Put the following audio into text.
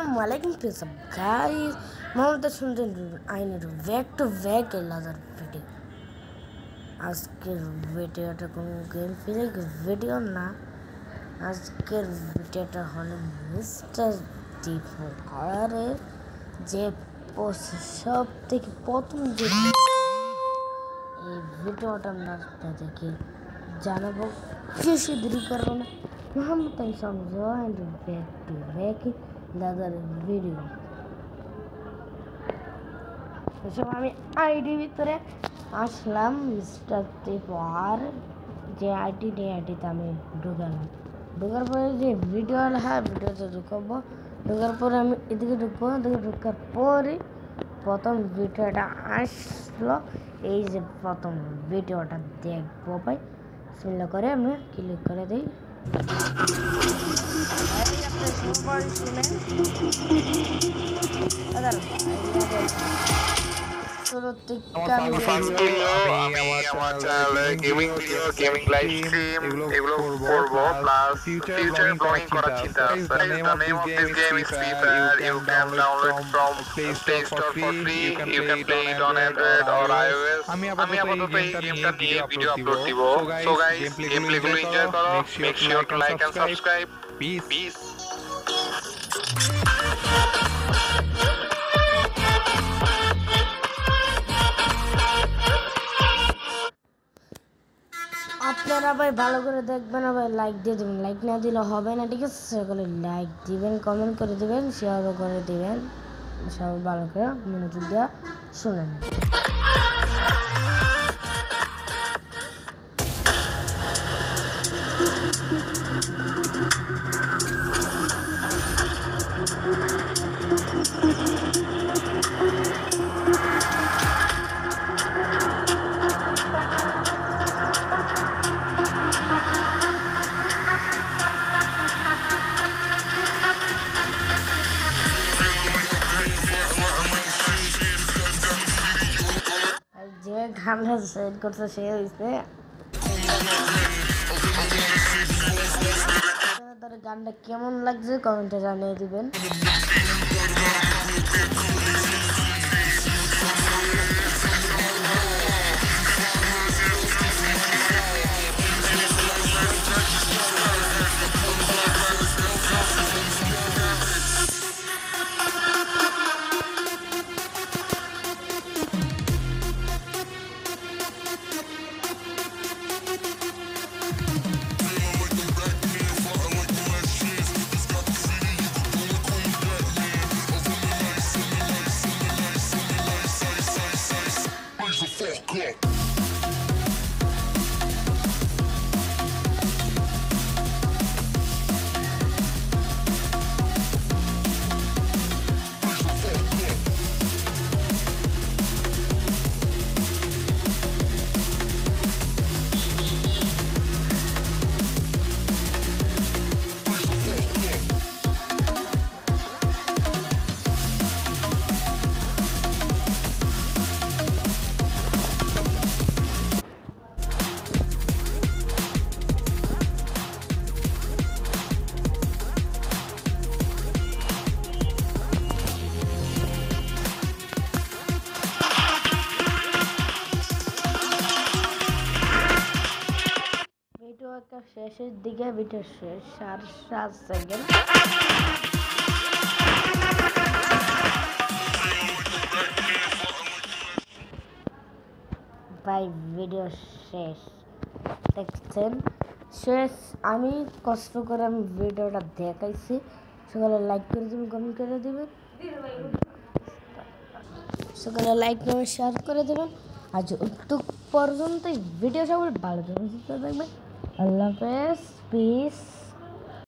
Assalamualaikum guys. Mohammed Sundan আইনের back to back ladder video. আজকের ভিডিওটা কোনো গেম প্লে ভিডিও না, আজকের ভিডিওটা হলো মিস্টার ডিপোকারের যে সব থেকে প্রথম যে এই ভিডিওটা আপনাদেরকে জানাবো। বেশি দেরি করবো না, মোহাম্মদ সমঝো and back to back ladder video. এসব আমি আইডি ভিতরে আসলাম, মিস্টার টিপার যে আইডিতে আমি ঢুকালাম। ঢোকার পরে যে ভিডিও হ্যাঁ ভিডিওতে ঢুকাবো, ঢোকার পরে আমি এদিকে ঢুকবো, এদিকে ঢোকার পরে প্রথম ভিডিওটা আসলো। এই যে প্রথম ভিডিওটা দেখবো ভাই, সিলেক্ট করে আমি ক্লিক করে দিই। গেমিং লাইভ স্ট্রিম এগুলো করব, প্লাস ফিউচারে ব্লগিং করার চিন্তা আছে। The name of this game is Free Fire. You can download from Play Store for free. You can play it on Android or iOS. আমি আপাতত এই গেমটা নিয়ে ভিডিও আপলোড দিব। So guys, গেমপ্লেগুলো এনজয় করো। Make sure to like and subscribe. Peace. আপনারা ভাই ভালো করে দেখবেন, ভাই লাইক দিয়ে দেবেন, লাইক না দিলে হবে না, ঠিক আছে? সেগুলো লাইক দিবেন, কমেন্ট করে দেবেন, শেয়ারও করে দেবেন। সব ভালো করে মনোযোগ দেওয়া শুনেন। যে গানটা সেট করছে সে হয়েছে, তার গানটা কেমন লাগছে কমেন্টে জানিয়ে দিবেন। শেষের দিকে ভিডিও শেষ, 7 সেকেন্ড। ভাই ভিডিও শেষ দেখছেন, শেষ। আমি কষ্ট করে আমি ভিডিওটা দেখাইছি, সকালে লাইক করে দেবেন, কমেন্ট করে দেবেন, সকালে লাইক করে শেয়ার করে দেবেন। আজ অতটুক পর্যন্ত ভিডিও সবাই ভালো থাকবেন, সুস্থ থাকবেন। আল্লাহ হাফেজ, পিস।